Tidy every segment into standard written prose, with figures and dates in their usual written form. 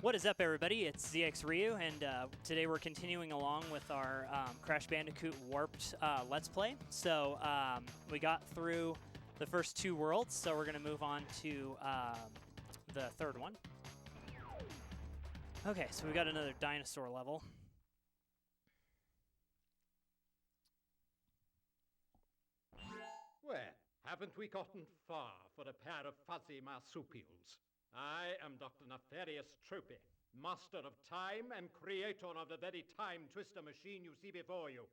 What is up, everybody? It's ZXRyuu, and today we're continuing along with our Crash Bandicoot Warped Let's Play. So we got through the first two worlds, so we're going to move on to the third one. Okay, so we got another dinosaur level. Well, haven't we gotten far for a pair of fuzzy marsupials? I am Dr. Nefarious Tropy, master of time and creator of the very time twister machine you see before you.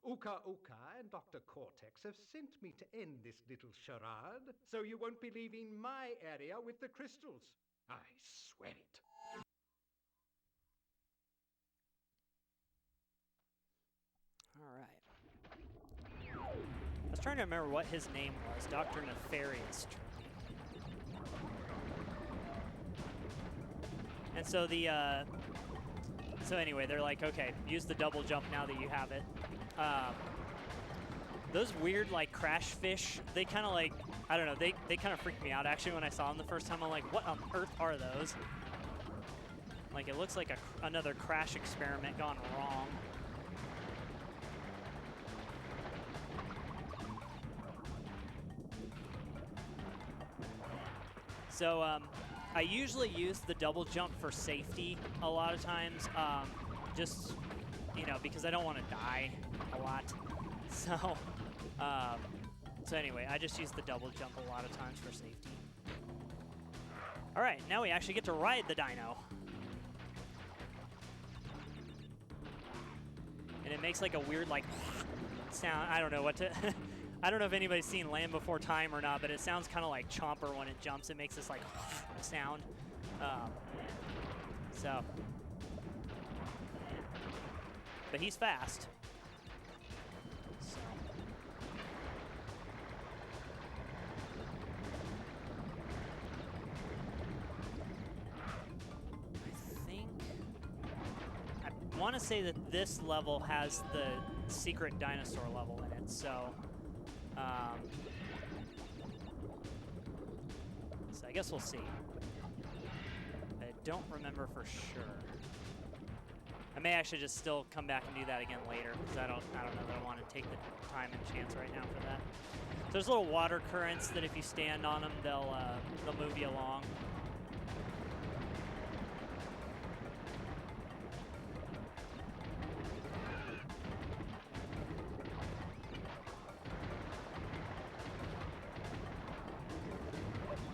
Uka Uka and Dr. Cortex have sent me to end this little charade, so you won't be leaving my area with the crystals. I swear it. All right. I was trying to remember what his name was, Dr. Nefarious Tropy. And so so anyway, they're like, okay, use the double jump now that you have it. Those weird, like, crash fish, they kind of like, I don't know, they kind of freaked me out, actually, when I saw them the first time. I'm like, what on earth are those? Like, it looks like another crash experiment gone wrong. So, I usually use the double jump for safety a lot of times, just, you know, because I don't want to die a lot. So, so anyway, I just use the double jump a lot of times for safety. All right, now we actually get to ride the dino. And it makes like a weird, like, sound. I don't know what to... I don't know if anybody's seen Land Before Time or not, but it sounds kind of like Chomper when it jumps. It makes this like sound. But he's fast. So. I want to say that this level has the secret dinosaur level in it, so. So I guess we'll see. I don't remember for sure. I may actually just still come back and do that again later, because I don't know that I want to take the time and chance right now for that. So there's little water currents that if you stand on them, they'll move you along.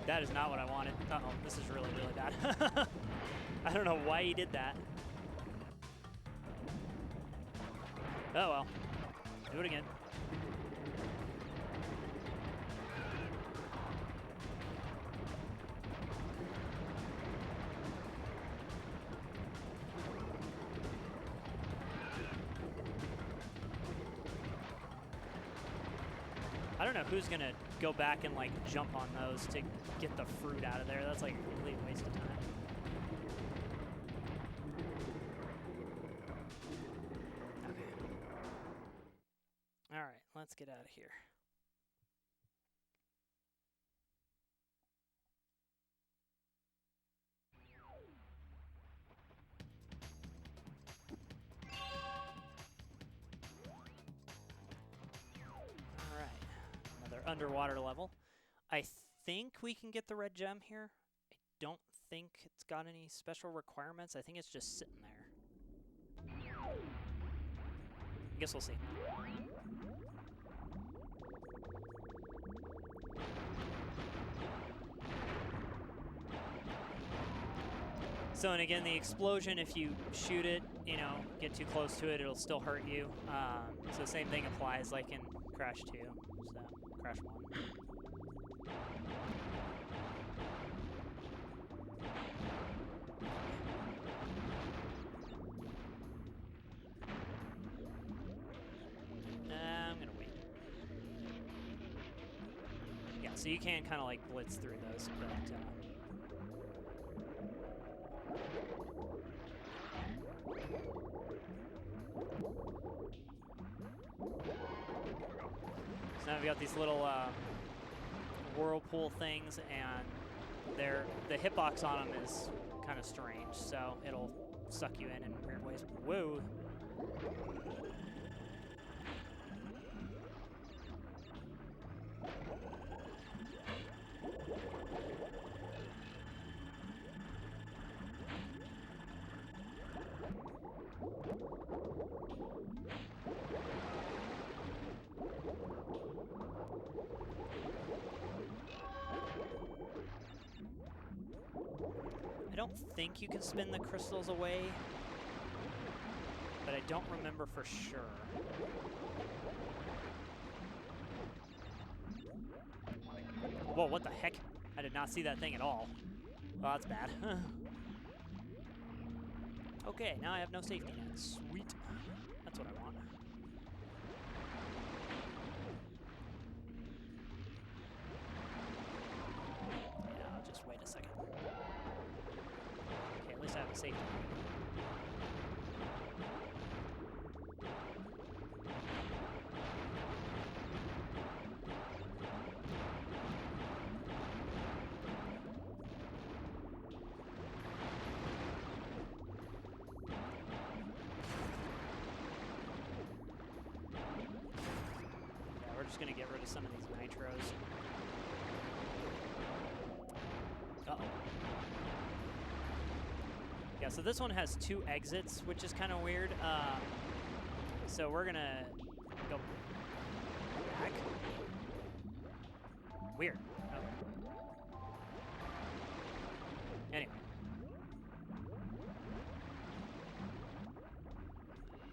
That is not what I wanted. Uh-oh, this is really, really bad. I don't know why he did that. Oh well. Do it again. I don't know who's gonna go back and like jump on those to get the fruit out of there. That's like a complete waste of time. Okay. All right, let's get out of here. All right. Another underwater level. I think we can get the red gem here. I don't think it's got any special requirements. I think it's just sitting there. I guess we'll see. So, and again, the explosion, if you shoot it, you know, get too close to it, it'll still hurt you. So the same thing applies like in Crash 2, so Crash 1. I'm gonna wait. Yeah, so you can kind of like blitz through those, but so now we've got these little whirlpool things, and the hitbox on them is kind of strange, so it'll suck you in weird ways. Whoa. I don't think you can spin the crystals away, but I don't remember for sure. Whoa, what the heck? I did not see that thing at all. Well, that's bad. Okay, now I have no safety net. Sweet. That's what I want. Yeah, I'll just wait a second. Okay, at least I have a safety net. Just gonna get rid of some of these nitros. Uh-oh. Yeah, so this one has 2 exits, which is kind of weird. So we're gonna go back. Weird. Okay. Anyway.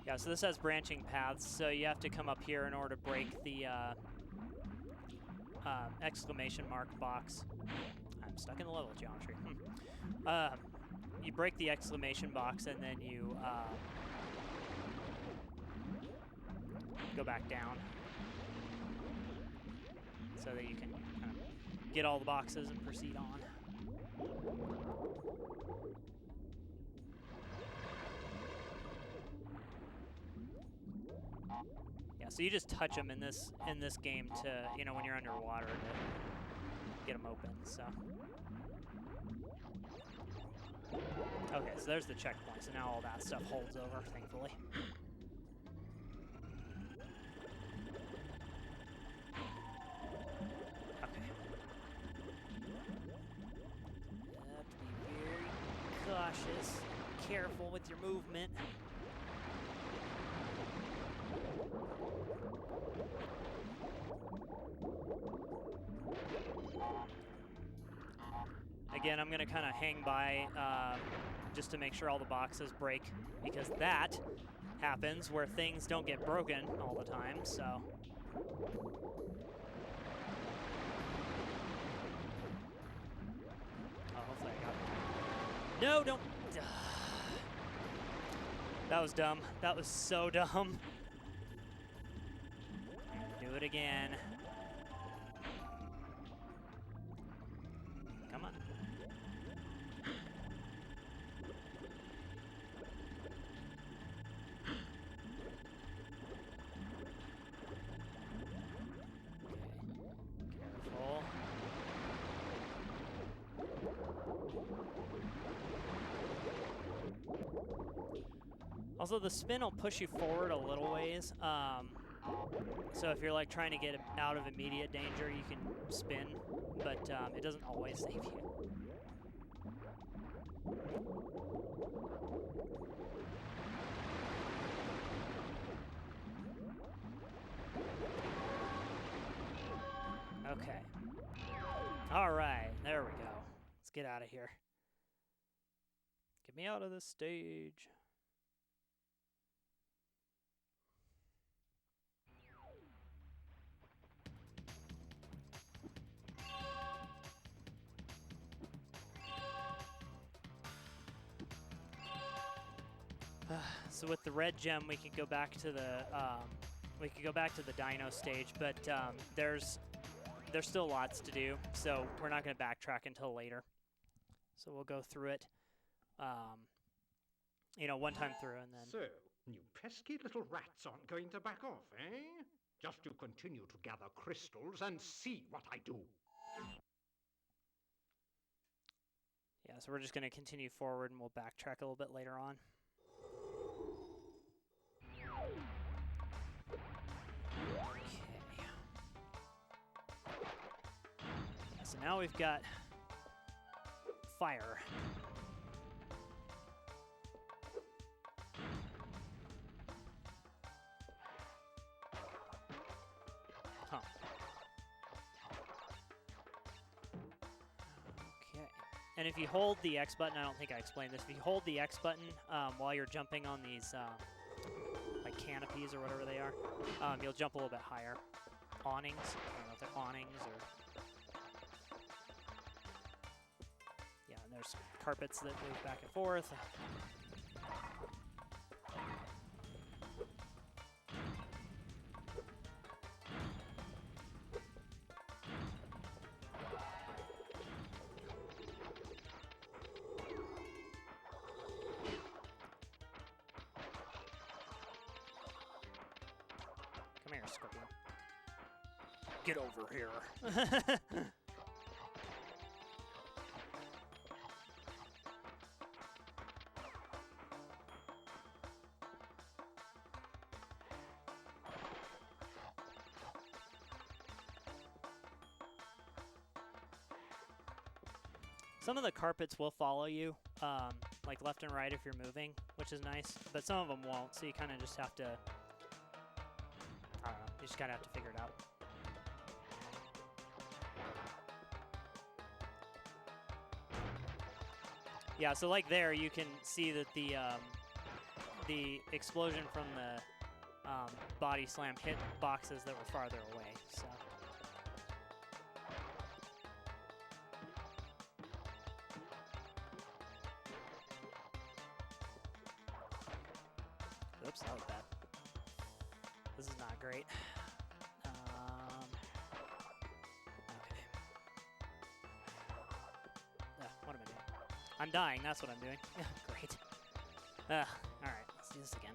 Yeah, so this has branching paths, so you have to come up here in order to break the exclamation mark box. I'm stuck in the level geometry. You break the exclamation box and then you go back down so that you can kind of get all the boxes and proceed on. Yeah, so you just touch them in this game to, you know, when you're underwater to get them open. So okay, so there's the checkpoint. So now all that stuff holds over, thankfully. Okay. You have to be very cautious, careful with your movement. Again, I'm going to kind of hang by just to make sure all the boxes break, because that happens where things don't get broken all the time, so. Oh, hopefully I got it. No, don't. That was dumb. That was so dumb. Do it again. Come on. Careful. Also, the spin will push you forward a little ways. So if you're like trying to get out of immediate danger, you can spin, but it doesn't always save you. Okay. All right, there we go. Let's get out of here. Get me out of this stage. So with the red gem, we could go back to the dino stage, but there's still lots to do, so we're not going to backtrack until later. So we'll go through it, you know, one time through, and then. So, you pesky little rats aren't going to back off, eh? Just you continue to gather crystals and see what I do. so we're just going to continue forward and we'll backtrack a little bit later on. Okay. So now we've got fire. Huh. Okay. And if you hold the X button, I don't think I explained this, if you hold the X button while you're jumping on these like canopies or whatever they are, you'll jump a little bit higher. Awnings. I don't know if they're awnings or... Yeah, and there's carpets that move back and forth. Come here, Scorpion. Get over here. Some of the carpets will follow you, like left and right if you're moving, which is nice, but some of them won't, so you kind of just have to, I don't know, you just kind of have to figure it out. Yeah, so like there, you can see that the explosion from the body slam hit boxes that were farther away, so. Oops, that was bad. This is not great. Okay. What am I doing? I'm dying, that's what I'm doing. Great. Alright, let's do this again.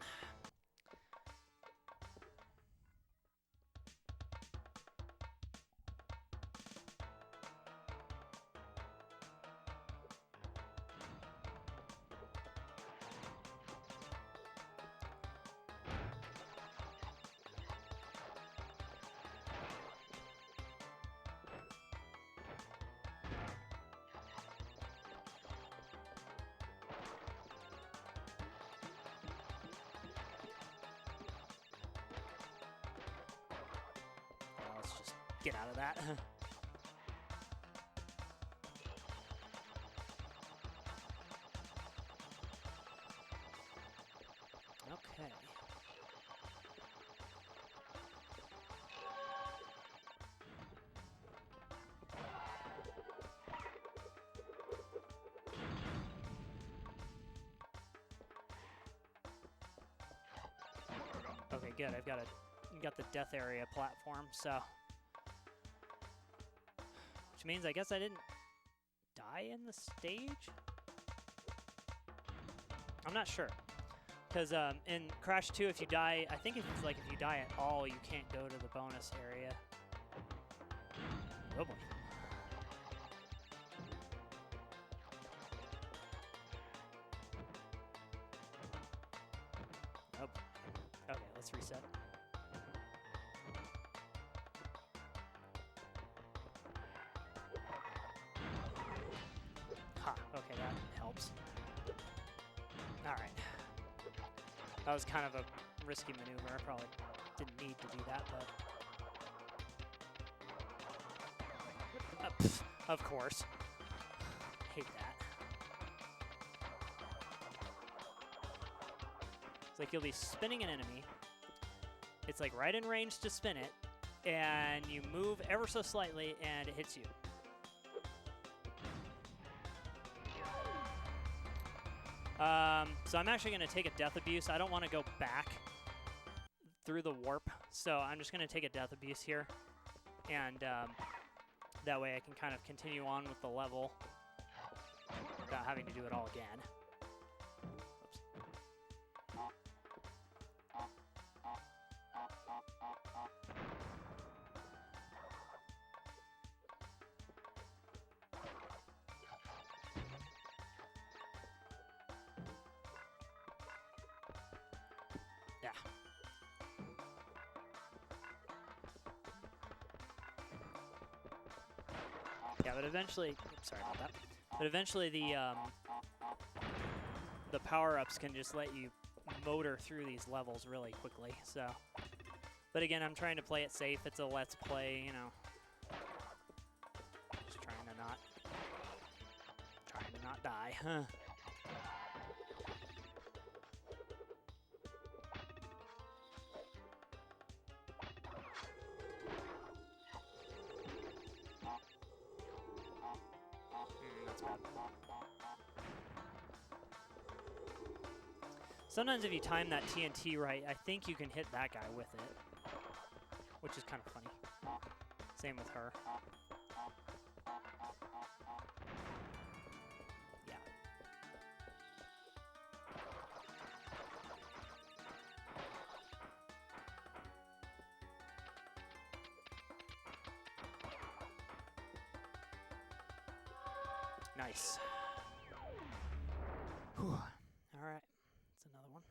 Get out of that. Okay. Okay, good. I've got the death area platform, so. Which means I guess I didn't die in the stage? I'm not sure. Because in Crash 2, if you die, I think it's like if you die at all, you can't go to the bonus area. Oh boy. Oh boy. Okay, let's reset. Okay, that helps. Alright. That was kind of a risky maneuver. I probably didn't need to do that, but... pff, of course. Hate that. It's like you'll be spinning an enemy. It's like right in range to spin it, and you move ever so slightly, and it hits you. So I'm actually going to take a death abuse. I don't want to go back through the warp, so I'm just going to take a death abuse here, and that way I can kind of continue on with the level without having to do it all again. Yeah, but eventually, oops, sorry about that. But eventually the power-ups can just let you motor through these levels really quickly, so. But again, I'm trying to play it safe. It's a let's play, you know. Just trying to not die, huh? That's bad. Sometimes if you time that TNT right, I think you can hit that guy with it, which is kind of funny. Same with her. Yeah. Nice. Whew. All right. That's another one.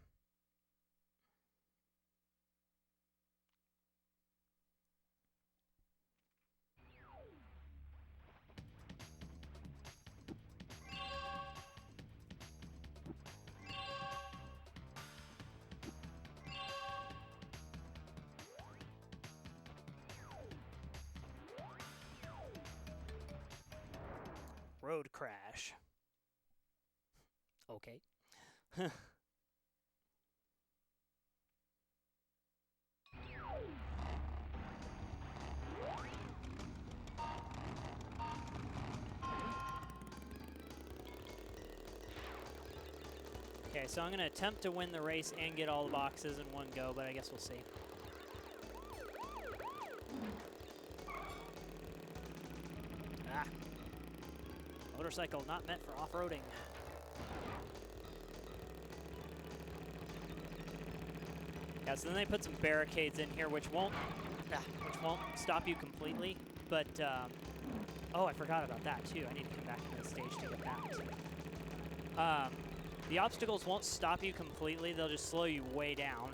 Road crash. Okay. Okay, so I'm going to attempt to win the race and get all the boxes in one go, but I guess we'll see. Ah. Motorcycle not meant for off-roading. Yeah, so then they put some barricades in here, which won't stop you completely. But oh, I forgot about that too. I need to come back to the stage to get that. The obstacles won't stop you completely. They'll just slow you way down.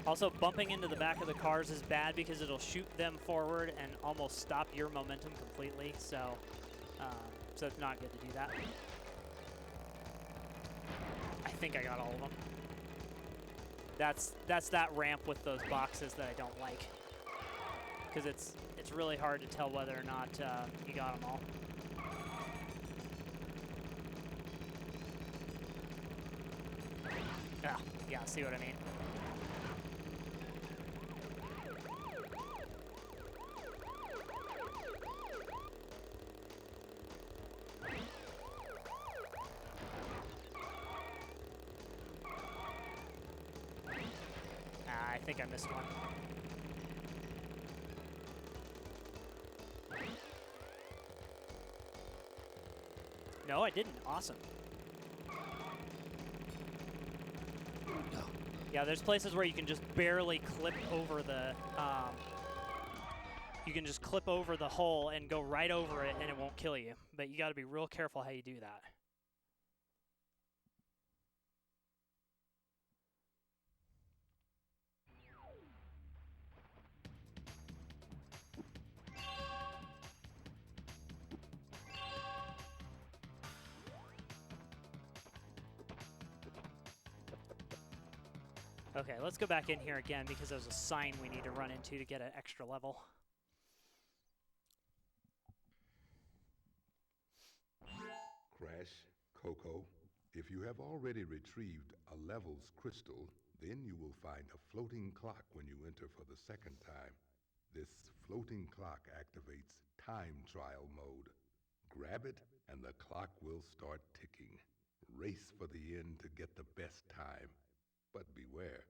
Also, bumping into the back of the cars is bad because it'll shoot them forward and almost stop your momentum completely. So it's not good to do that. I think I got all of them. That's that ramp with those boxes that I don't like, because it's really hard to tell whether or not you got them all. Yeah, see what I mean? I think I missed one. No, I didn't. Awesome. Yeah, there's places where you can just barely clip over the, you can just clip over the hole and go right over it and it won't kill you. But you gotta be real careful how you do that. Okay, let's go back in here again because there's a sign we need to run into to get an extra level. Crash, Coco, if you have already retrieved a levels crystal, then you will find a floating clock when you enter for the second time. This floating clock activates time trial mode. Grab it and the clock will start ticking. Race for the end to get the best time. But beware,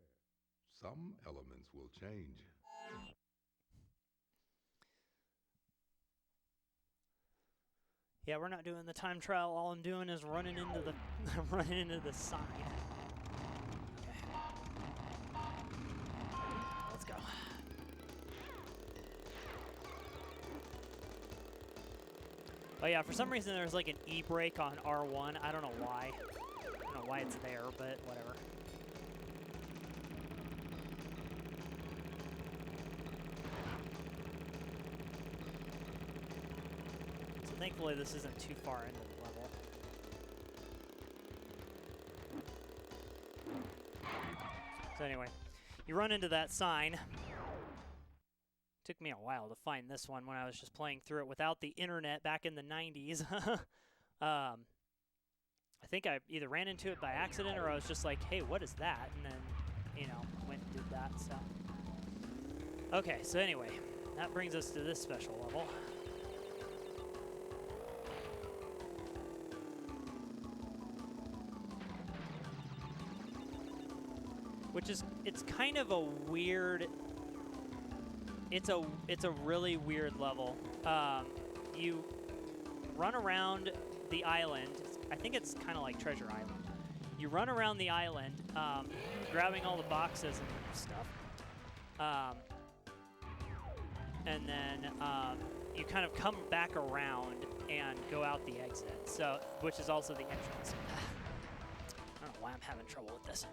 some elements will change. Yeah, we're not doing the time trial. All I'm doing is running into the running into the sign. Okay. Let's go. Oh yeah, for some reason there's like an E-brake on R1. I don't know why. I don't know why it's there, but whatever. So thankfully this isn't too far into the level. So anyway, you run into that sign. Took me a while to find this one when I was just playing through it without the internet back in the 90s. I think I either ran into it by accident or I was just like, hey, what is that? And then, you know, went and did that, so. Okay, so anyway, that brings us to this special level. Which is, it's kind of a weird... It's a really weird level. You run around the island. I think it's kind of like Treasure Island. You run around the island, grabbing all the boxes and stuff. And then you kind of come back around and go out the exit. So, which is also the entrance. I don't know why I'm having trouble with this.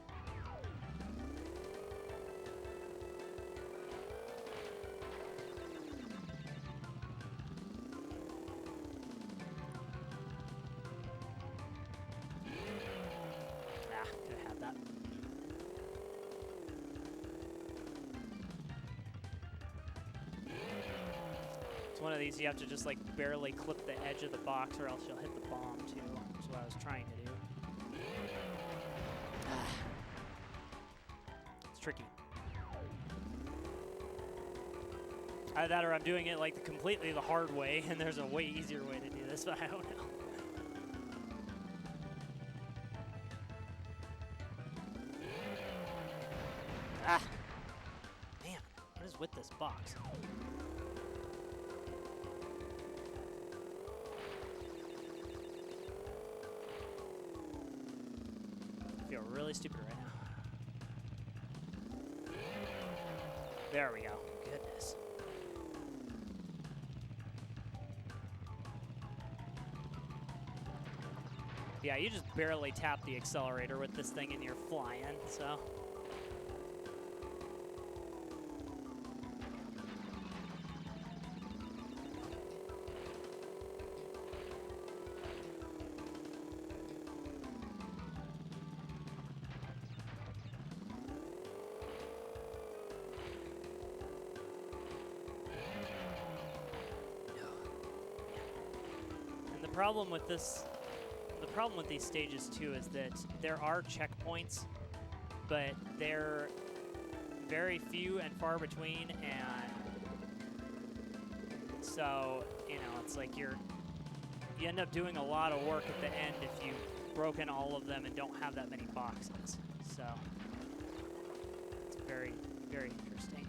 One of these you have to just like barely clip the edge of the box or else you'll hit the bomb too, which is what I was trying to do. It's tricky. Either that or I'm doing it like completely the hard way and there's a way easier way to do this, but I don't know. Ah! Man, what is with this box? I feel really stupid right now. There we go. Goodness. Yeah, you just barely tap the accelerator with this thing and you're flying, so. The problem with these stages too is that there are checkpoints, but they're very few and far between, and so, you know, it's like you end up doing a lot of work at the end if you've broken all of them and don't have that many boxes. So it's very, very interesting.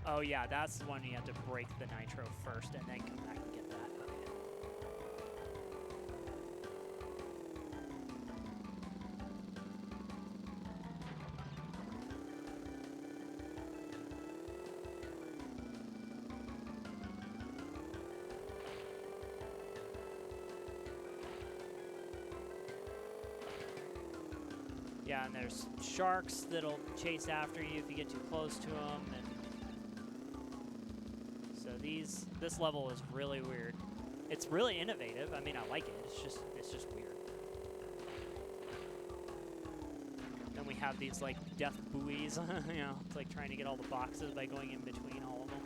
Oh yeah, that's the one you have to break the nitro first and then come back and get that. Okay. Yeah, and there's sharks that'll chase after you if you get too close to them, and this level is really weird. It's really innovative. I mean, I like it. It's just weird. Then we have these like death buoys. You know, it's like trying to get all the boxes by going in between all of them.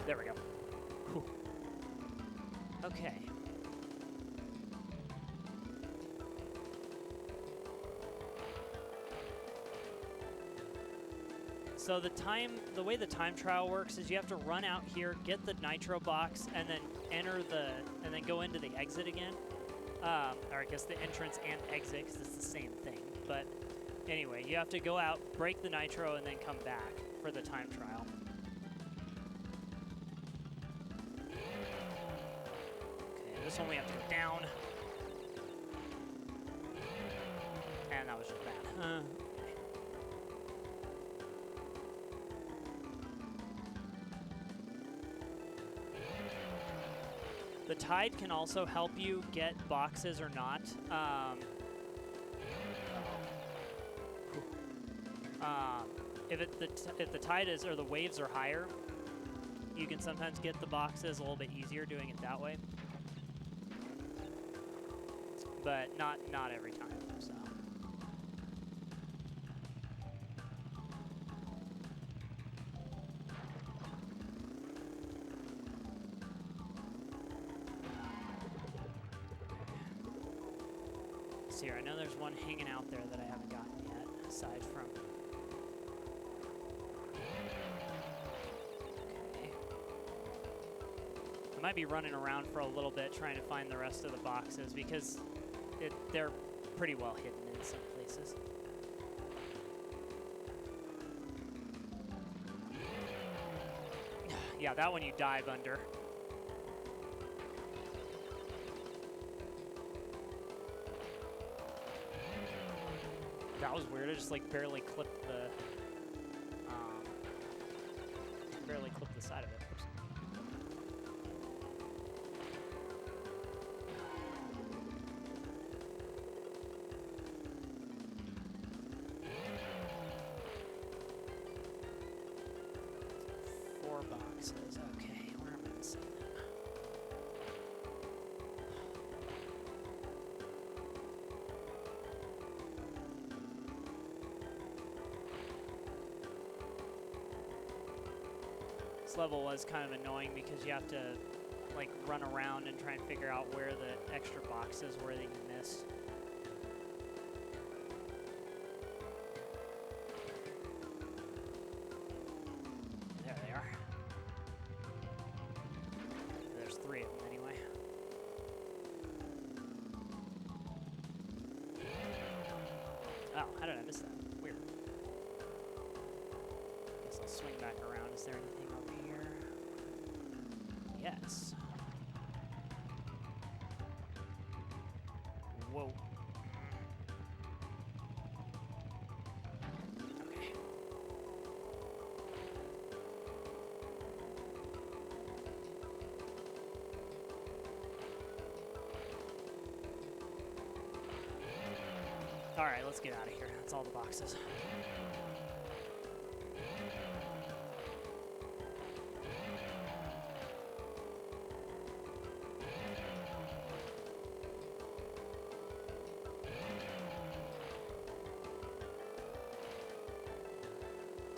There we go. Whew. Okay. So the way the time trial works is you have to run out here, get the nitro box, and then and then go into the exit again. Or I guess the entrance and exit, because it's the same thing. But anyway, you have to go out, break the nitro, and then come back for the time trial. Okay, this one we have to go down. And that was just bad. The tide can also help you get boxes or not. If the tide is or the waves are higher, you can sometimes get the boxes a little bit easier doing it that way. But not every time. So. See here, I know there's one hanging out there that I haven't gotten yet, aside from. Okay. I might be running around for a little bit trying to find the rest of the boxes because they're pretty well hidden in some places. Yeah, that one you dive under. That was weird. I just like barely clipped the side of it. Oops. Four boxes. Okay, where am I missing them? This level was kind of annoying because you have to like run around and try and figure out where the extra boxes were that you missed. There they are. There's three of them anyway. Oh, how did I miss that? Weird. Guess I'll swing back around. Is there anything over here? Yes. Whoa. Okay. All right, let's get out of here. That's all the boxes.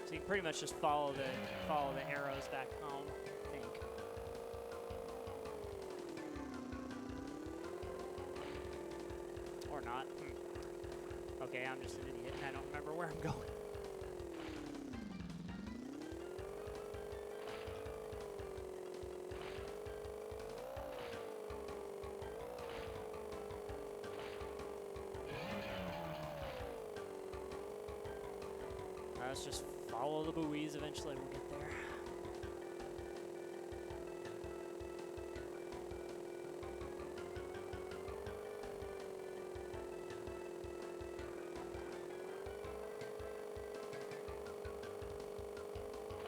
So you pretty much just follow the arrows back home, I think. Or not. Okay, I'm just an idiot and I don't remember where I'm going. Let's just follow the buoys. Eventually we'll get there.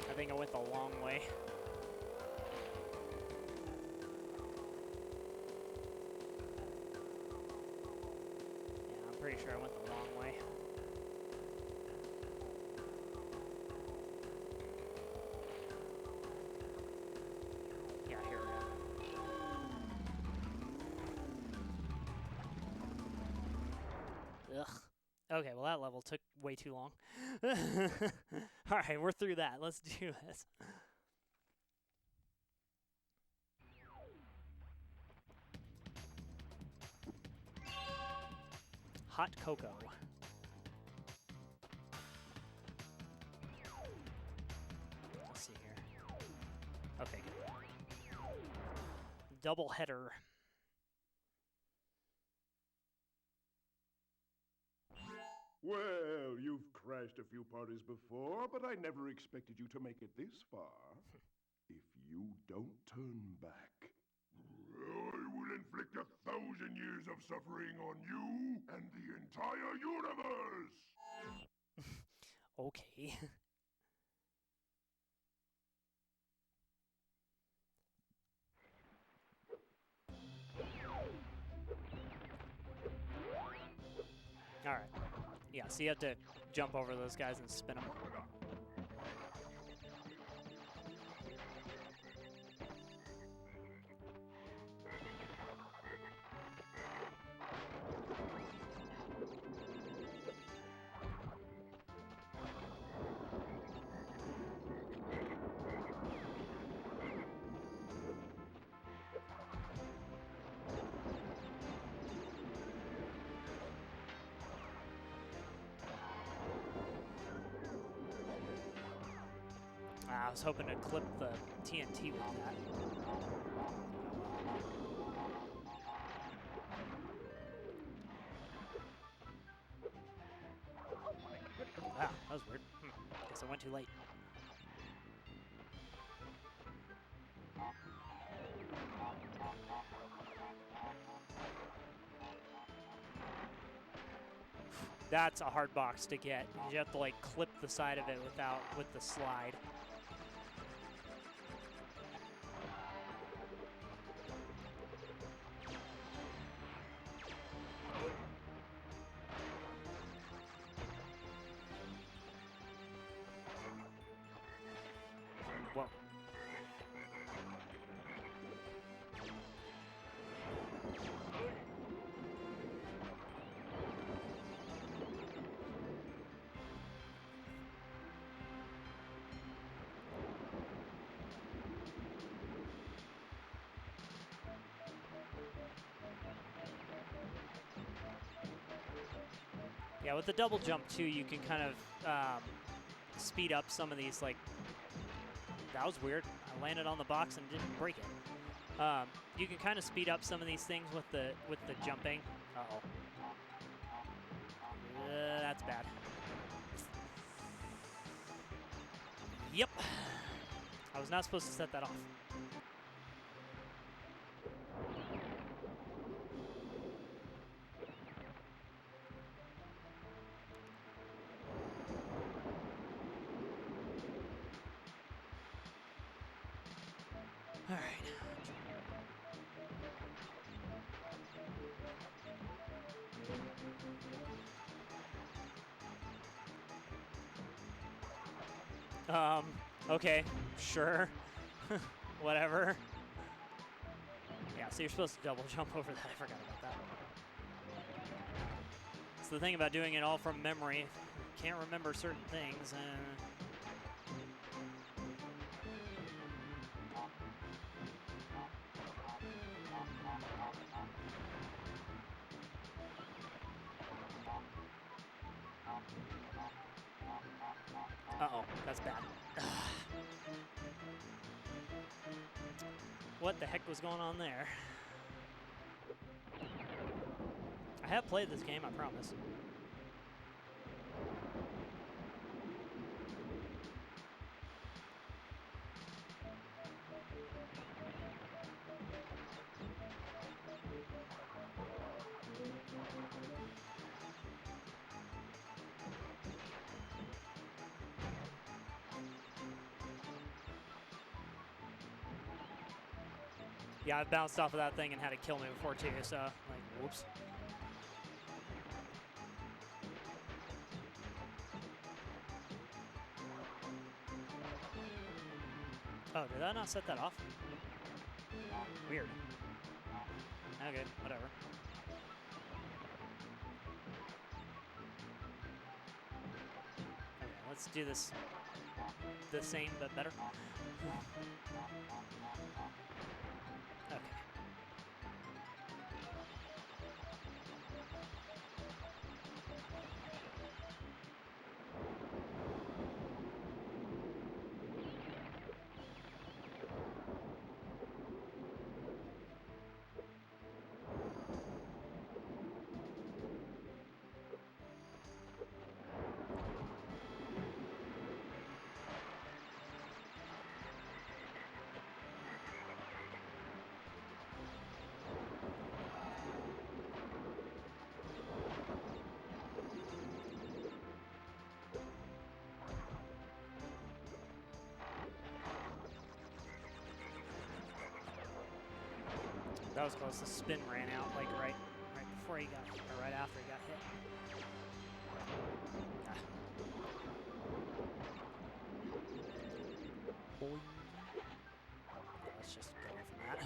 I think I went the long way. Yeah, I'm pretty sure I went the long way. Yeah, here we go. Ugh. Okay, well that level took way too long. Alright, we're through that. Let's do this. Hot cocoa. Okay, good. Double header. Well, you've crashed a few parties before, but I never expected you to make it this far. If you don't turn back, I will inflict 1,000 years of suffering on you and the entire universe! Okay. Alright. Yeah, so you have to jump over those guys and spin them. I was hoping to clip the TNT with that. Wow, that was weird. Guess I went too late. That's a hard box to get. You have to like clip the side of it with the slide. Whoa. Yeah, with the double jump too, you can kind of speed up some of these. Like, that was weird. I landed on the box and didn't break it. You can kind of speed up some of these things with the jumping. Uh-oh. That's bad. Yep. I was not supposed to set that off. All right. Okay, sure. Whatever. Yeah, so you're supposed to double jump over that. I forgot about that. It's the thing about doing it all from memory. Can't remember certain things. Uh-oh, that's bad. What the heck was going on there? I have played this game, I promise. Yeah, I've bounced off of that thing and had it kill me before too, so, like, whoops. Oh, did I not set that off? Weird. Okay, whatever. Okay, let's do this the same but better. Okay. that was close. The spin ran out like right before he got, or right after he got hit. Ah. Boing. Yeah, let's just go from that.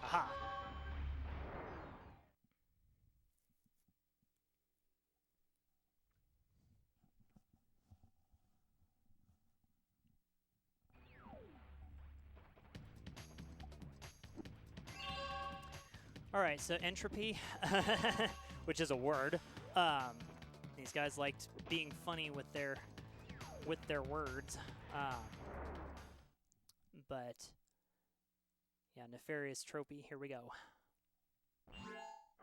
Aha! All right, so entropy, which is a word. These guys liked being funny with their words, but yeah, nefarious tropy. Here we go.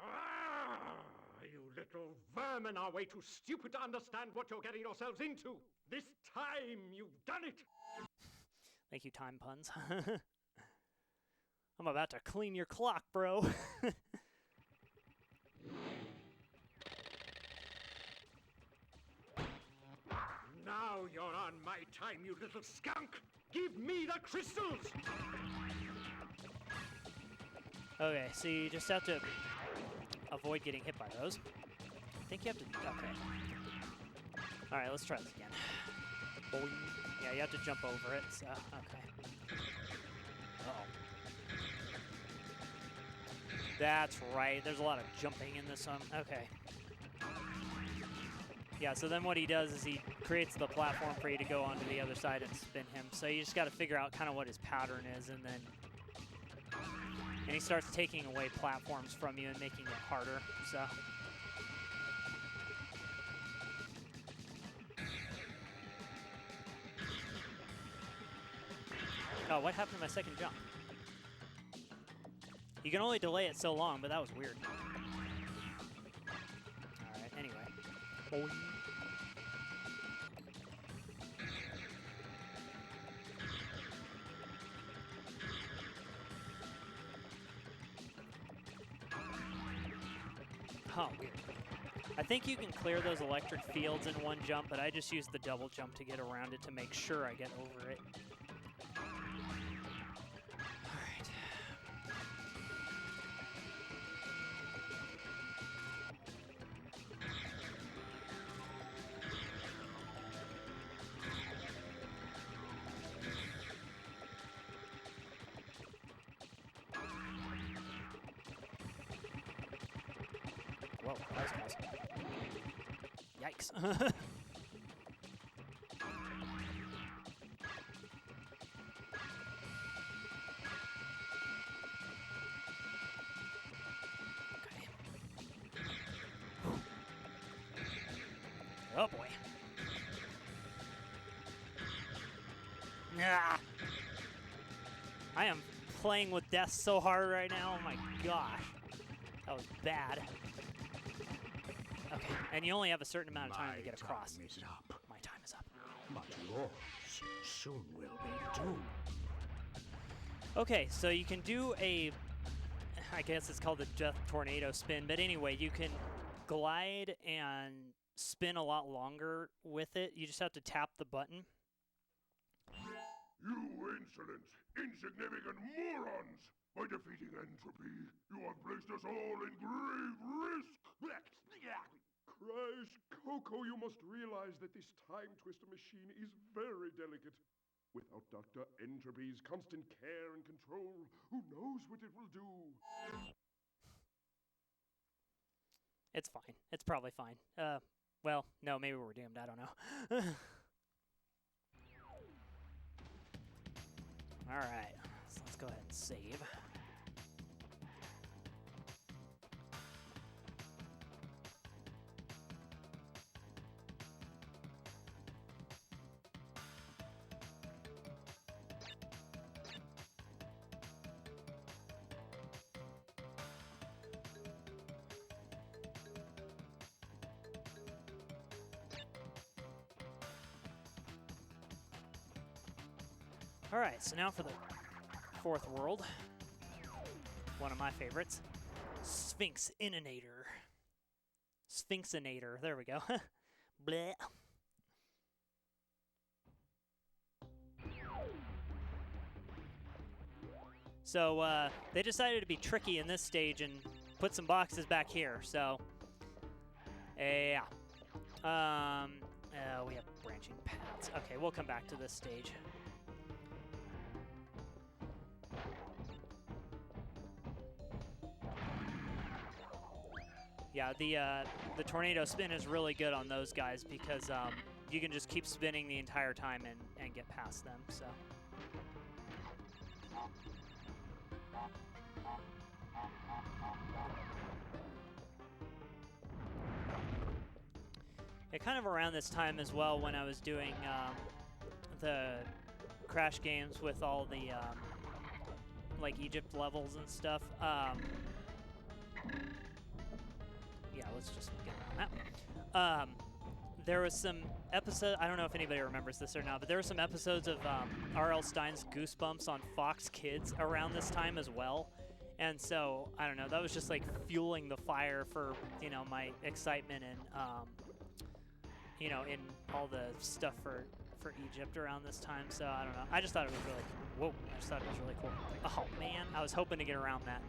Ah, you little vermin are way too stupid to understand what you're getting yourselves into. This time you've done it. Thank you, time puns. I'm about to clean your clock, bro. Now you're on my time, you little skunk. Give me the crystals. Okay, so you just have to avoid getting hit by those. I think you have to, okay. All right, let's try this again. Boing. Yeah, you have to jump over it, so, okay. Uh-oh. That's right, there's a lot of jumping in this one. Okay. Yeah, so then what he does is he creates the platform for you to go onto the other side and spin him. So you just got to figure out kind of what his pattern is, and then he starts taking away platforms from you and making it harder. So oh, what happened to my second jump? You can only delay it so long, but that was weird. All right, anyway. Boing. Oh, weird. I think you can clear those electric fields in one jump, but I just used the double jump to get around it to make sure I get over it. Alright. Whoa, that was close. Yikes. Oh boy. Nah. I am playing with death so hard right now. Oh my gosh. That was bad. Okay, and you only have a certain amount of time to get across. My time is up. My time is up. But yours soon will be too. Okay, so you can do a, I guess it's called the Death Tornado spin, but anyway, you can glide and spin a lot longer with it. You just have to tap the button. You insolent, insignificant morons! By defeating entropy, you have placed us all in grave risk! Crash, Coco, you must realize that this time twister machine is very delicate. Without Dr. Entropy's constant care and control, who knows what it will do? It's fine. It's probably fine. Well, no, maybe we're doomed. I don't know. All right, so let's go ahead and save. All right, so now for the fourth world, one of my favorites, Sphinxinator. Sphinxinator, there we go. Bleh. So they decided to be tricky in this stage and put some boxes back here. So yeah. We have branching paths. Okay, we'll come back to this stage. Yeah, the tornado spin is really good on those guys because you can just keep spinning the entire time and get past them. So. Yeah, kind of around this time as well when I was doing the Crash games with all the like Egypt levels and stuff. Yeah, let's just get around that. There was some episode. I don't know if anybody remembers this or not, but there were some episodes of R.L. Stine's Goosebumps on Fox Kids around this time as well. And so, I don't know, that was just like fueling the fire for, you know, my excitement and, you know, in all the stuff for Egypt around this time. So, I don't know. I just thought it was really, whoa, I just thought it was really cool. Like, oh, man, I was hoping to get around that.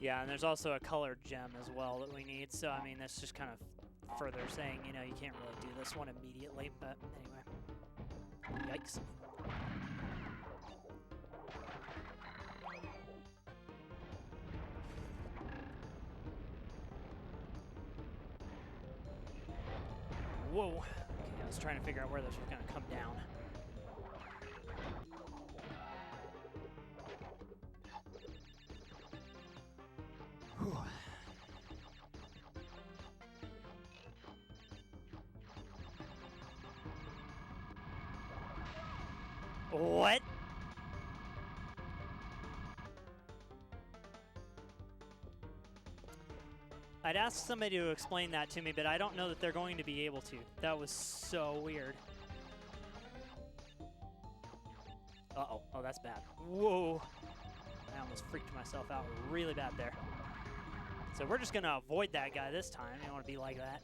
Yeah, and there's also a colored gem as well that we need. So, I mean, that's just kind of further saying, you know, you can't really do this one immediately. But anyway. Yikes. Whoa. Okay, I was trying to figure out where this was going to come down. What? I'd ask somebody to explain that to me, but I don't know that they're going to be able to. That was so weird. Uh-oh. Oh, that's bad. Whoa. I almost freaked myself out really bad there. So we're just going to avoid that guy this time. You don't want to be like that.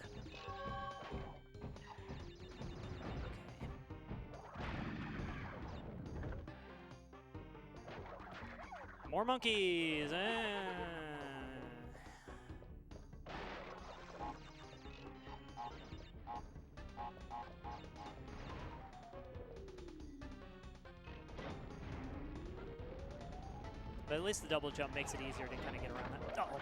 More monkeys! But at least the double jump makes it easier to kind of get around that. Uh-oh.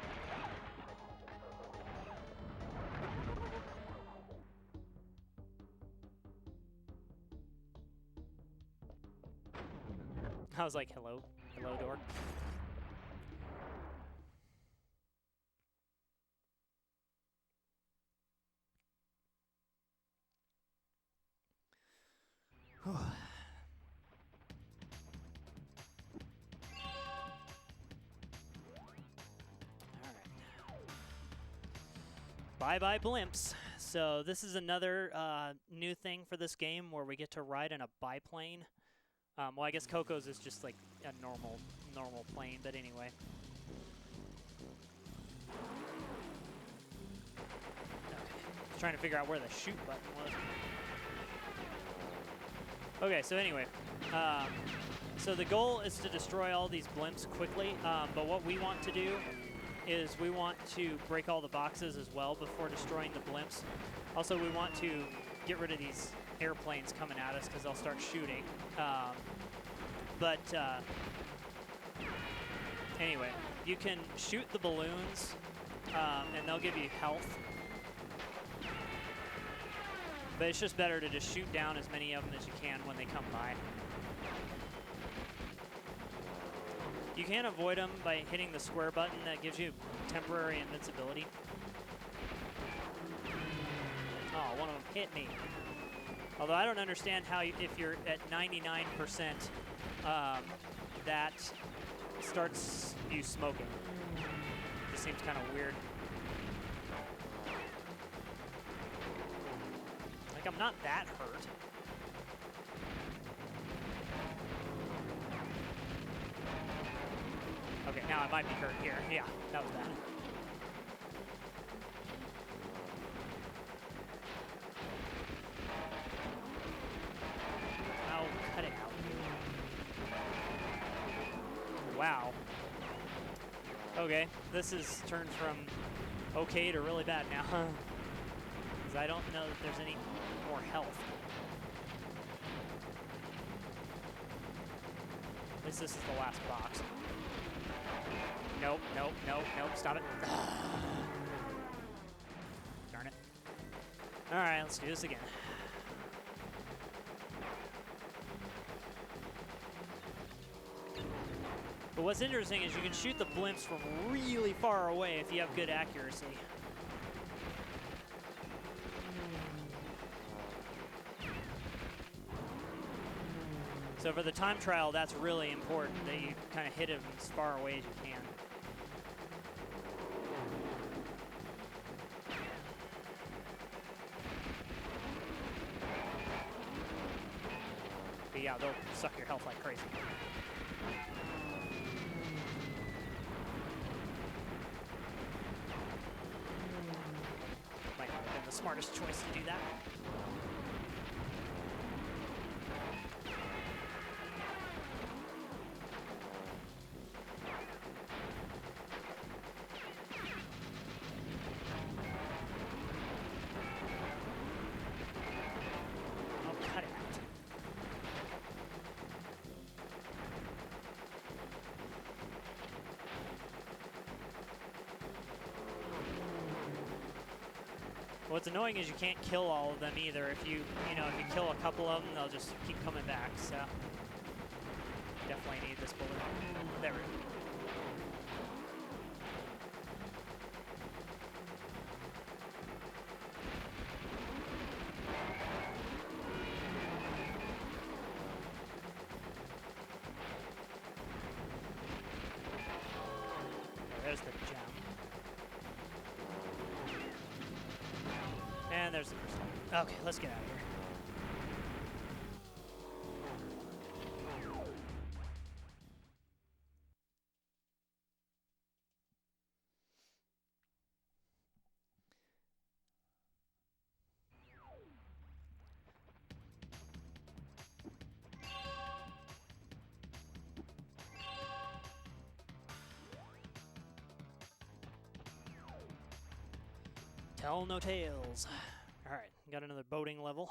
I was like, hello? Hello, door? Bye-bye blimps. So this is another new thing for this game where we get to ride in a biplane. Well, I guess Coco's is just like a normal plane, but anyway. Okay. I was trying to figure out where the shoot button was. Okay, so anyway. So the goal is to destroy all these blimps quickly, but what we want to do is we want to break all the boxes as well before destroying the blimps. Also, we want to get rid of these airplanes coming at us because they'll start shooting. Anyway, you can shoot the balloons and they'll give you health. But it's just better to just shoot down as many of them as you can when they come by. You can avoid them by hitting the square button that gives you temporary invincibility. Oh, one of them hit me. Although I don't understand how, if you're at 99%, that starts you smoking. Just seems kind of weird. Like, I'm not that hurt. Okay, now I might be hurt here. Yeah, that was bad. Oh, cut it out. Wow. Okay, this is turned from okay to really bad now. Because I don't know that there's any more health. At least this is the last box. Nope, nope, nope, nope, stop it. Darn it. Alright, let's do this again. But what's interesting is you can shoot the blimps from really far away if you have good accuracy. So for the time trial, that's really important that you kind of hit him as far away as you can. But yeah, they'll suck your health like crazy. Might not have been the smartest choice to do that. What's annoying is you can't kill all of them either. If you kill a couple of them, they'll just keep coming back, so definitely need this bullet. There we go. There's the gem. And there's the crystal. Okay, let's get out of here. Tell no tales. Alright, got another boating level.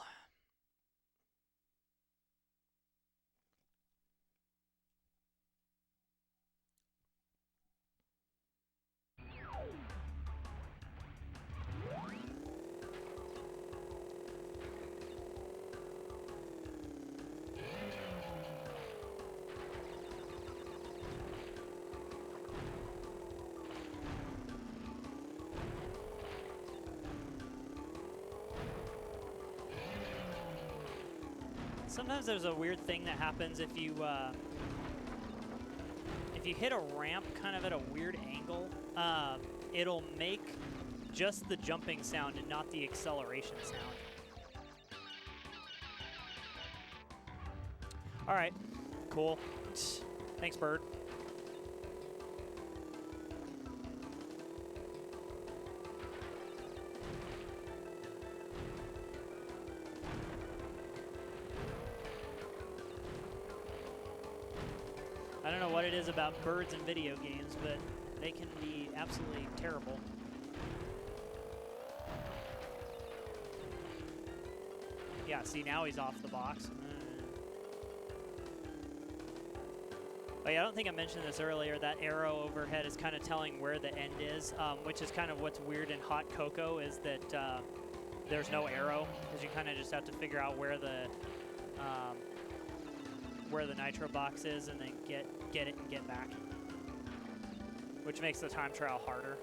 Sometimes there's a weird thing that happens if you hit a ramp kind of at a weird angle. It'll make just the jumping sound and not the acceleration sound. All right, cool. Thanks, bird. I don't know what it is about birds in video games, but they can be absolutely terrible. Yeah, see, now he's off the box. But yeah, I don't think I mentioned this earlier. That arrow overhead is kind of telling where the end is, which is kind of what's weird in Hot Cocoa is that there's no arrow, because you kind of just have to figure out where the nitro box is and then get it and get back, which makes the time trial harder.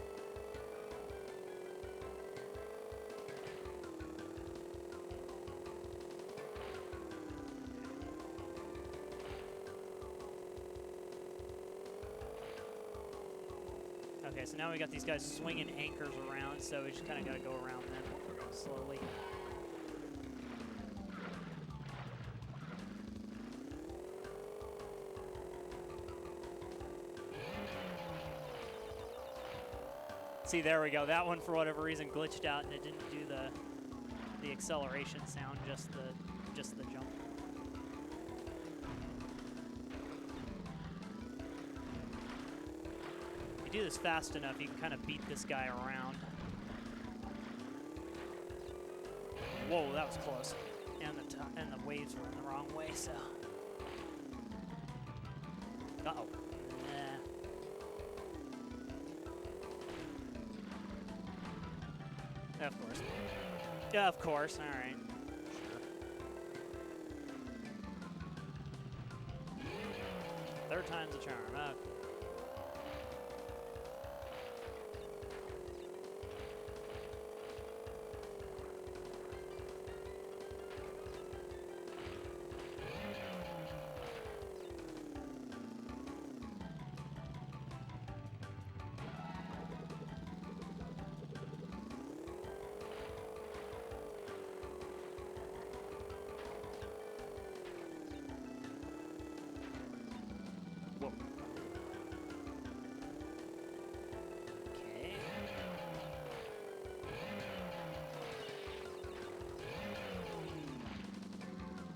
Okay, so now we got these guys swinging anchors around, so we just kind of got to go around them slowly. See, there we go. That one, for whatever reason, glitched out, and it didn't do the acceleration sound, just the jump. If you do this fast enough, you can kind of beat this guy around. Whoa, that was close. And the waves were in the wrong way, so. Uh-oh. Nah. Of course. Yeah, of course. All right. Sure. Third time's a charm. Okay.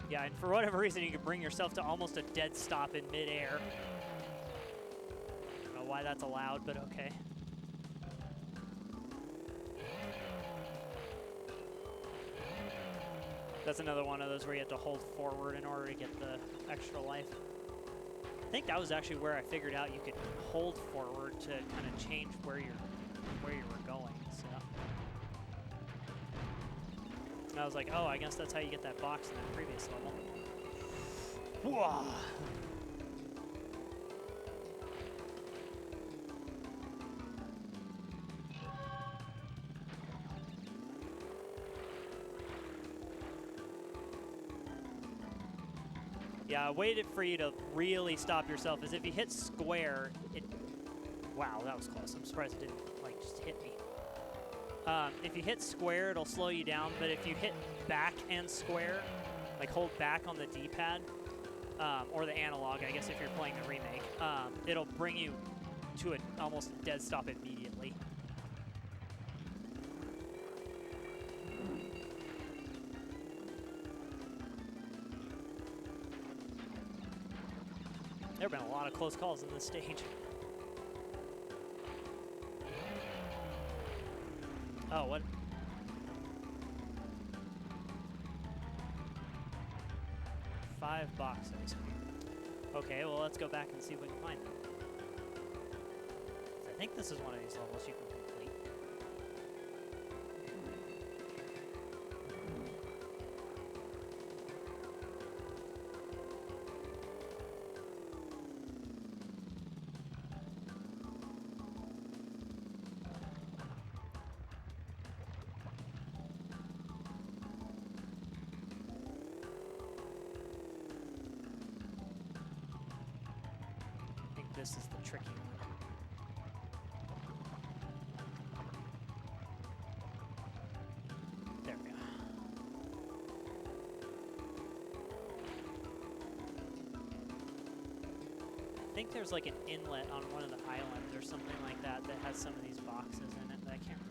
Yeah, and for whatever reason, you can bring yourself to almost a dead stop in midair. I don't know why that's allowed, but okay. That's another one of those where you have to hold forward in order to get the extra life. I think that was actually where I figured out you could hold forward to kind of change where you were going. So and I was like, oh, I guess that's how you get that box in that previous level. Whoa. Yeah, a way for you to really stop yourself is if you hit square, wow, that was close. I'm surprised it didn't, like, just hit me. If you hit square, it'll slow you down, but if you hit back and square, like hold back on the D-pad, or the analog, I guess if you're playing the remake, it'll bring you to an almost dead stop immediately. There have been a lot of close calls in this stage. Oh, what? Five boxes. Okay, well, let's go back and see if we can find them. I think this is one of these levels you can complete. This is the tricky one. There we go. I think there's like an inlet on one of the islands or something like that that has some of these boxes in it that I can't remember.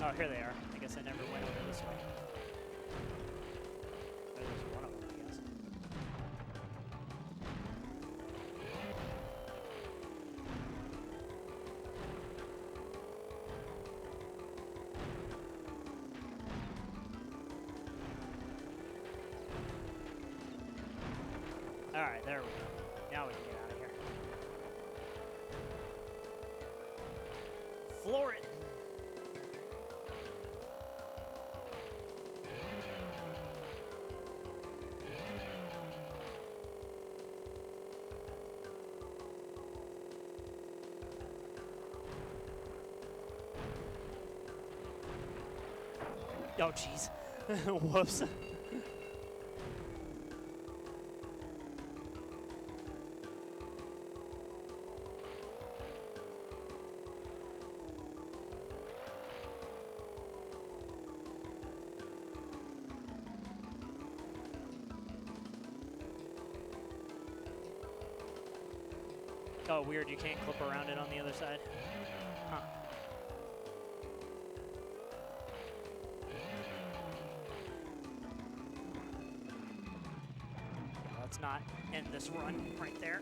Oh, here they are. I guess I never went over this way. Or there's one of them, I guess. All right, there we go. Now we can get out of here. Floor it. Oh, jeez. Whoops. Oh, weird. You can't clip around it on the other side. Huh. Let's not end this run right there.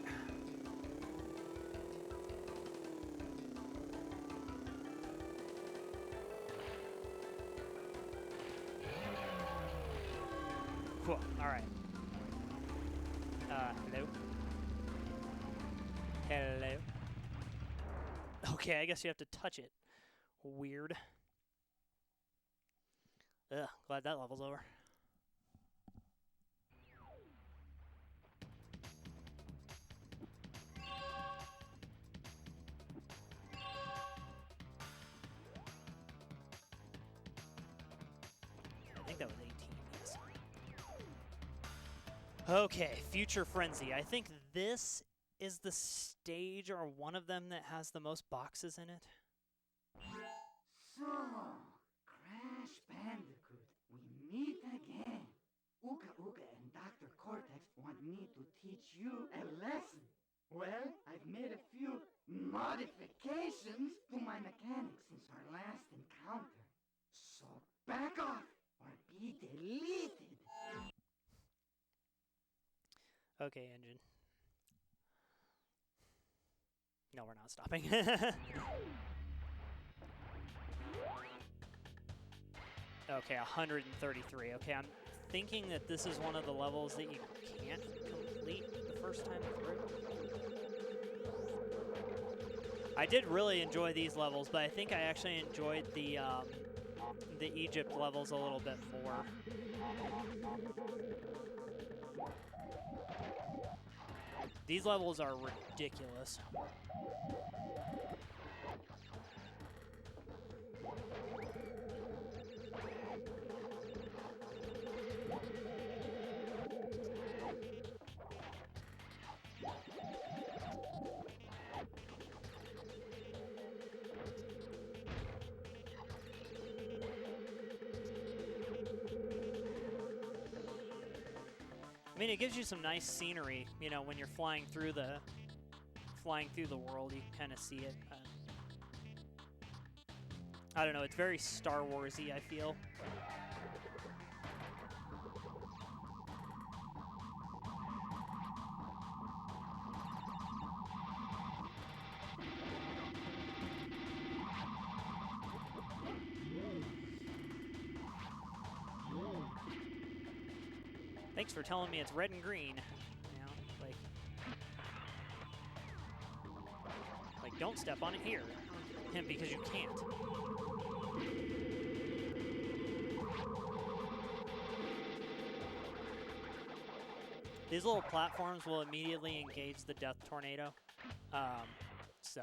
Cool. All right. Hello. Hello. Okay, I guess you have to touch it. Weird. Ugh, glad that level's over. I think that was 18, yes. Okay, Future Frenzy. I think this is the stage or one of them that has the most boxes in it. So, Crash Bandicoot, we meet again. Uka Uka and Dr. Cortex want me to teach you a lesson. Well, I've made a few modifications to my mechanics since our last encounter. So back off or be deleted. Okay, engine. No, we're not stopping. Okay, 133. Okay, I'm thinking that this is one of the levels that you can't complete the first time through. I did really enjoy these levels, but I think I actually enjoyed the Egypt levels a little bit more. These levels are ridiculous. I mean, it gives you some nice scenery, you know, when you're flying through the world, you can kind of see it. I don't know, it's very Star Wars-y, I feel. Thanks for telling me it's red and green. You know, like don't step on it here. Because you can't. These little platforms will immediately engage the death tornado. So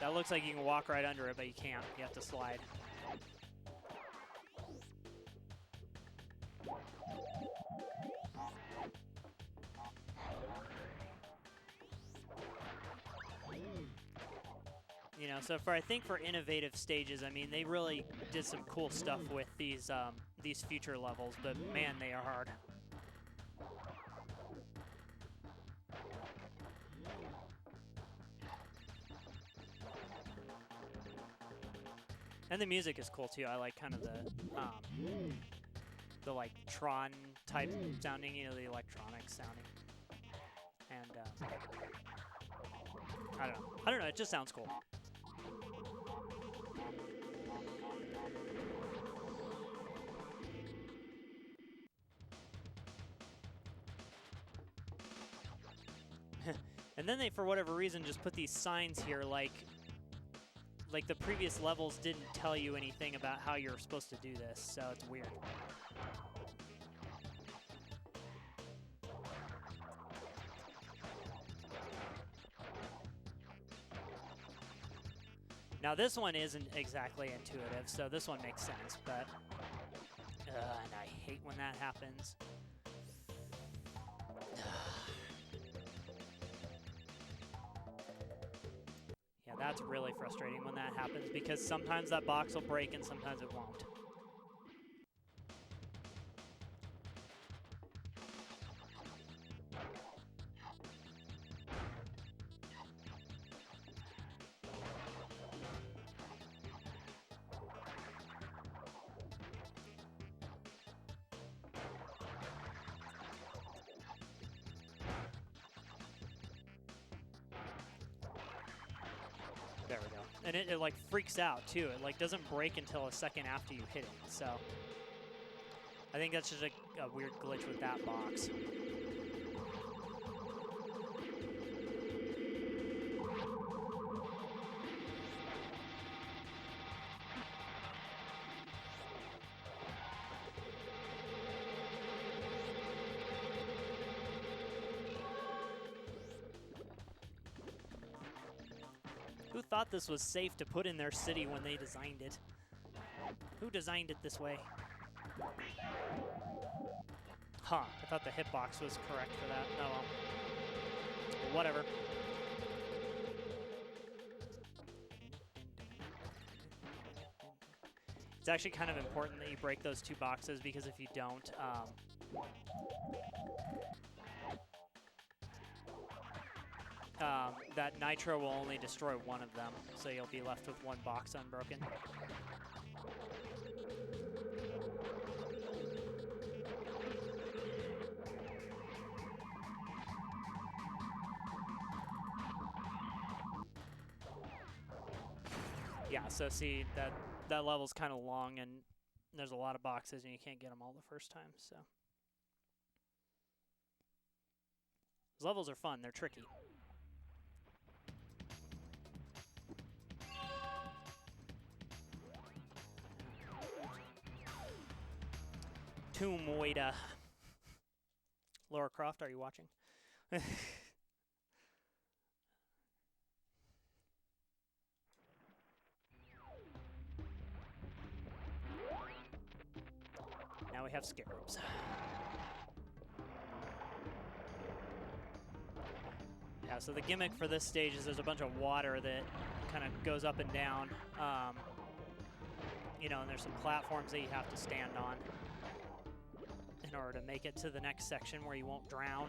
that looks like you can walk right under it, but you can't. You have to slide. You know, so I think for innovative stages, I mean, they really did some cool stuff with these future levels, but man, they are hard. And the music is cool too. I like kind of the like Tron type sounding, you know, the electronic sounding. And I don't know. It just sounds cool. And then they, for whatever reason, just put these signs here, like the previous levels didn't tell you anything about how you're supposed to do this, so it's weird. Now this one isn't exactly intuitive, so this one makes sense, but and I hate when that happens. Yeah, that's really frustrating when that happens because sometimes that box will break and sometimes it won't. There we go. And it like freaks out too. It like doesn't break until a second after you hit it. So I think that's just a weird glitch with that box. Who thought this was safe to put in their city when they designed it? Who designed it this way? Huh, I thought the hitbox was correct for that. Oh well. But whatever. It's actually kind of important that you break those two boxes because if you don't, that nitro will only destroy one of them, so you'll be left with one box unbroken. Yeah, so see, that level's kind of long and there's a lot of boxes and you can't get them all the first time, so. Those levels are fun, they're tricky. Tomb Raider. Laura Croft, are you watching? Now we have scarabs. Yeah, so the gimmick for this stage is there's a bunch of water that kind of goes up and down. You know, and there's some platforms that you have to stand on in order to make it to the next section where you won't drown.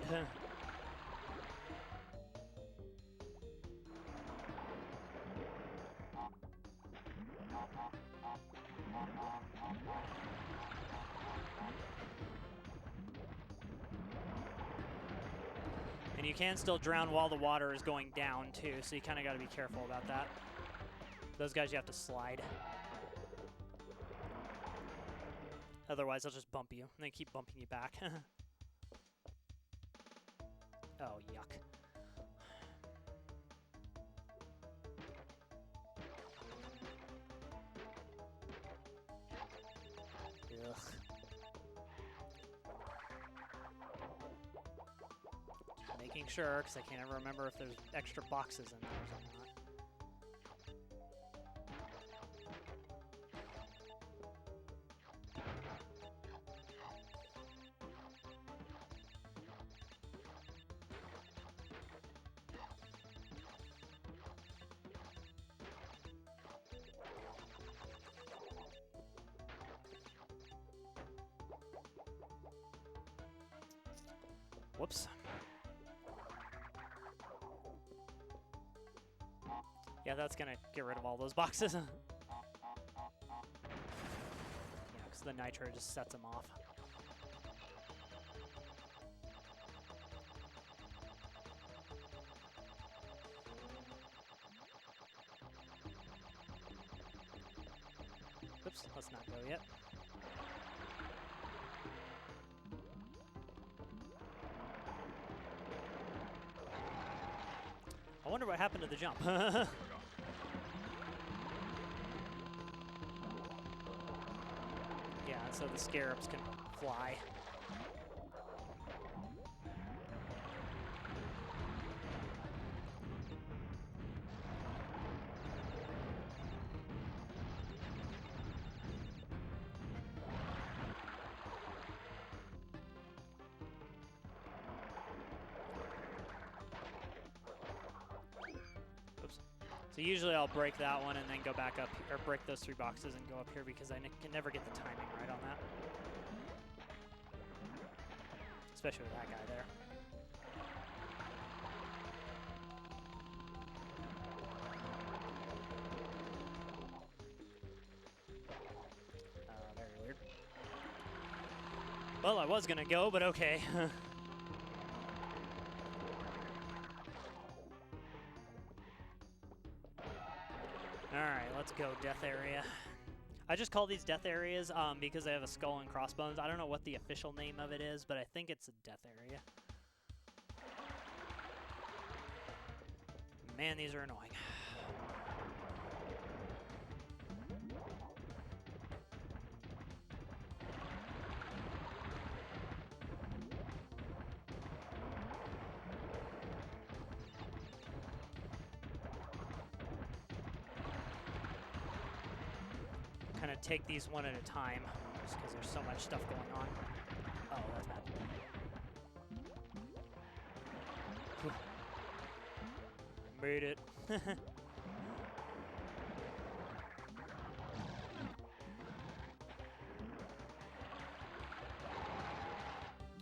And you can still drown while the water is going down too, so you kind of got to be careful about that. Those guys you have to slide. Otherwise, they'll just bump you, and they keep bumping you back. Oh, yuck. Ugh. Making sure, because I can't ever remember if there's extra boxes in there or not. Whoops. Yeah, that's gonna get rid of all those boxes. Yeah, because the nitro just sets them off. Oops, let's not go yet. I wonder what happened to the jump. Yeah, so the scarabs can fly. So usually I'll break that one and then go back up, or break those 3 boxes and go up here because I can never get the timing right on that. Especially with that guy there. Very weird. Well, I was gonna go, but okay. Alright, let's go, death area. I just call these death areas because they have a skull and crossbones. I don't know what the official name of it is, but I think it's a death area. Man, these are annoying. Kind of take these one at a time, just because there's so much stuff going on. Oh, that's bad. Whew. Made it.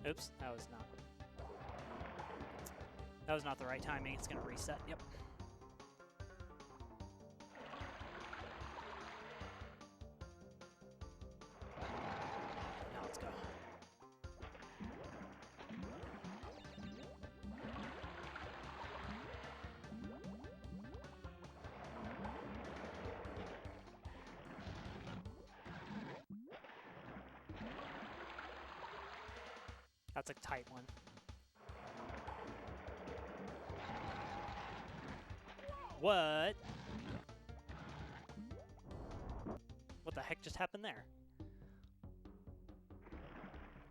Oops, that was not the right timing. It's gonna reset. Yep. Now let's go. That's a tight one. What? What the heck just happened there?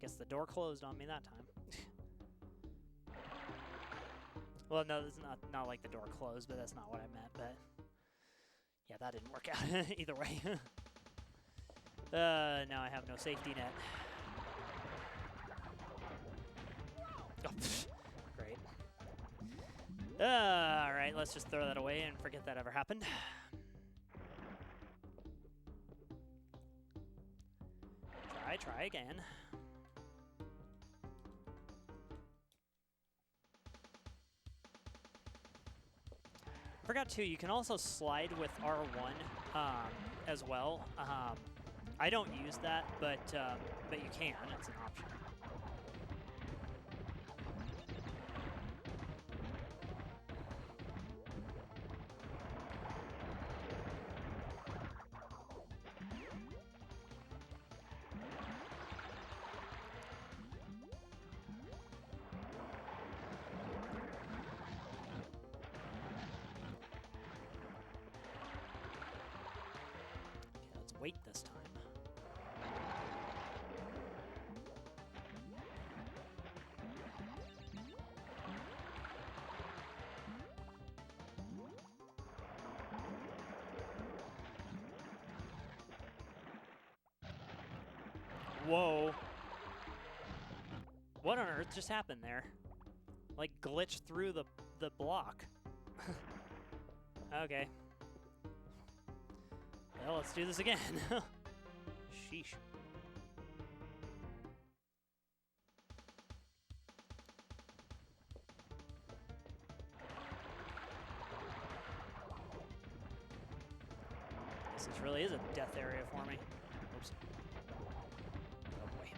Guess the door closed on me that time. Well, no, it's not like the door closed, but that's not what I meant. But yeah, that didn't work out either way. Now I have no safety net. Oh, great. Alright, let's just throw that away and forget that ever happened. Try again. Forgot too, you can also slide with R1 as well. I don't use that, but you can. It's an option. Wait this time. Whoa. What on earth just happened there? Like glitched through the block. Okay. Well, let's do this again. Sheesh. This really is a death area for me. Oops. Oh boy.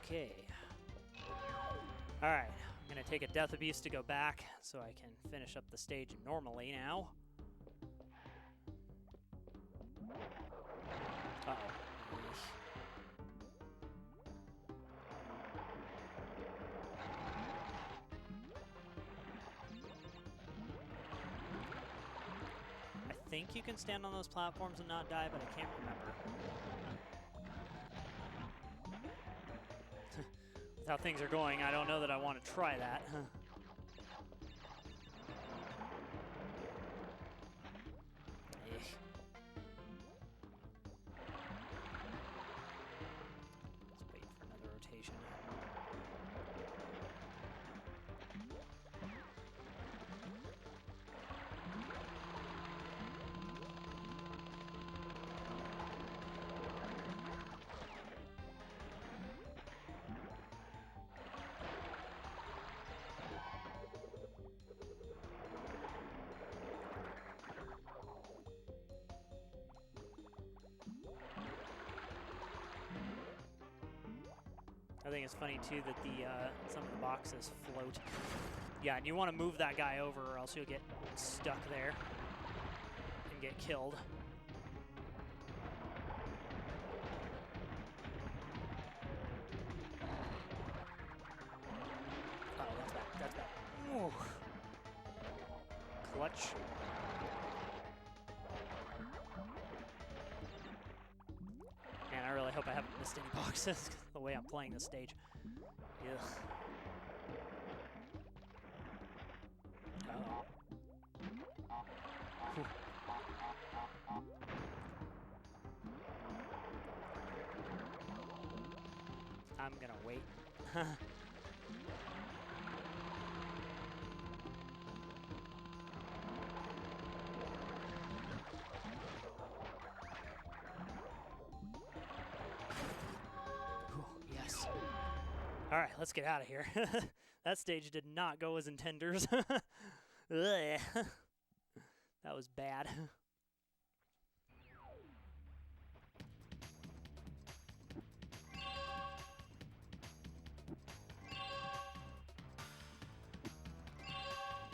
Okay. Alright, I'm gonna take a death abuse to go back so I can finish up the stage normally now. Uh-oh. I think you can stand on those platforms and not die, but I can't remember. With how things are going, I don't know that I want to try that. Let's wait for another rotation. I think it's funny too that the some of the boxes float. Yeah, and you want to move that guy over or else you'll get stuck there and get killed. Oh, that's bad. That's bad. Ooh. Clutch. Man, I really hope I haven't missed any boxes the way I'm playing this stage. Ugh. Oh. Whew. I'm gonna wait. Yes. All right, let's get out of here. That stage did not go as intenders. Ugh. That was bad.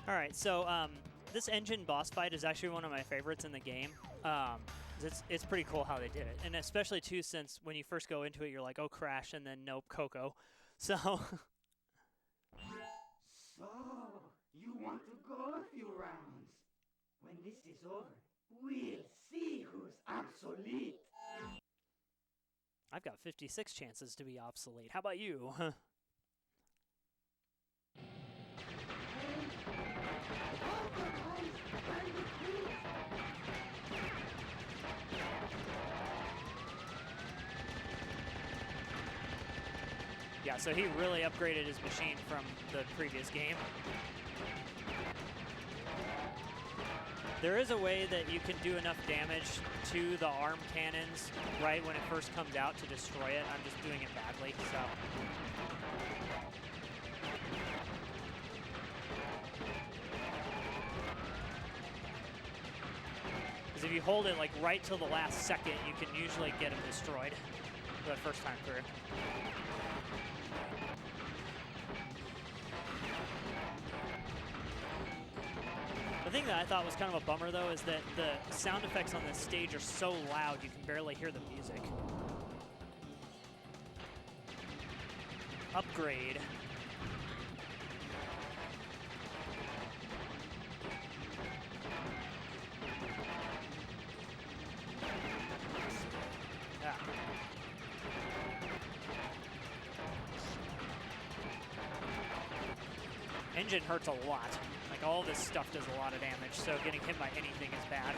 All right, so this engine boss fight is actually one of my favorites in the game. It's pretty cool how they did it, and especially too since when you first go into it, you're like, oh, Crash, and then nope, Coco. So. So, you want to go a few rounds? When this is over, we'll see who's obsolete. I've got 56 chances to be obsolete. How about you? Yeah, so he really upgraded his machine from the previous game. There is a way that you can do enough damage to the arm cannons right when it first comes out to destroy it. I'm just doing it badly, so. Because if you hold it like right till the last second, you can usually get him destroyed for the first time through. The thing that I thought was kind of a bummer, though, is that the sound effects on this stage are so loud you can barely hear the music. Upgrade. Yeah. Engine hurts a lot. Like, all this stuff does a lot of damage, so getting hit by anything is bad.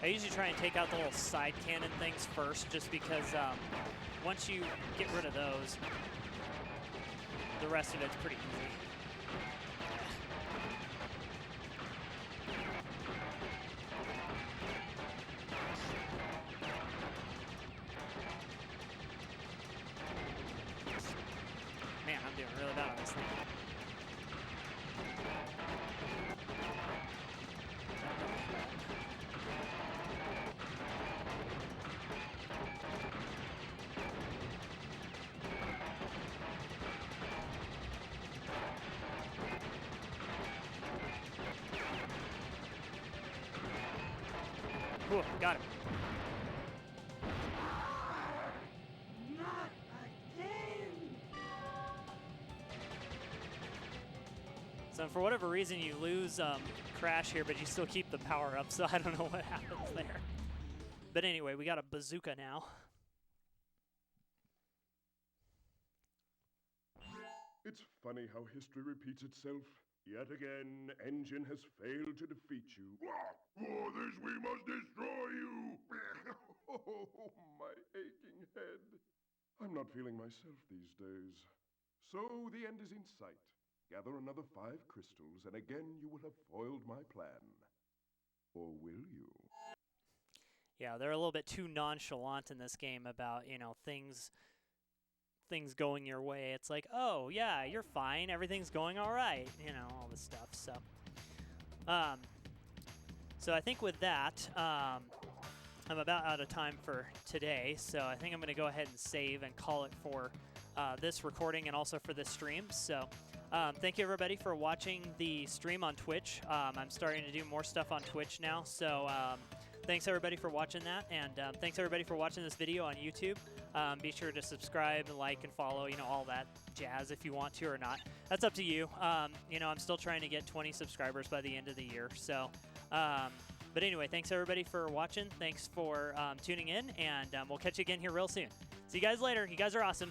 I usually try and take out the little side cannon things first, just because once you get rid of those, the rest of it's pretty easy. Man, I'm doing really bad on this thing. Ooh, got him. Not again! So for whatever reason, you lose Crash here, but you still keep the power up, so I don't know what happens there. But anyway, we got a bazooka now. It's funny how history repeats itself. Yet again, Engine has failed to defeat you. For this we must destroy you! Oh, my aching head. I'm not feeling myself these days. So the end is in sight. Gather another 5 crystals, and again you will have foiled my plan. Or will you? Yeah, they're a little bit too nonchalant in this game about, you know, things going your way. It's like, oh yeah, you're fine, everything's going all right, you know, all this stuff. So so I think with that, I'm about out of time for today, so I think I'm going to go ahead and save and call it for this recording and also for this stream. So thank you everybody for watching the stream on Twitch. I'm starting to do more stuff on Twitch now, so thanks everybody for watching that, and thanks everybody for watching this video on YouTube. Be sure to subscribe, like, and follow, you know, all that jazz if you want to or not. That's up to you. You know, I'm still trying to get 20 subscribers by the end of the year. So, but anyway, thanks everybody for watching. Thanks for tuning in, and we'll catch you again here real soon. See you guys later. You guys are awesome.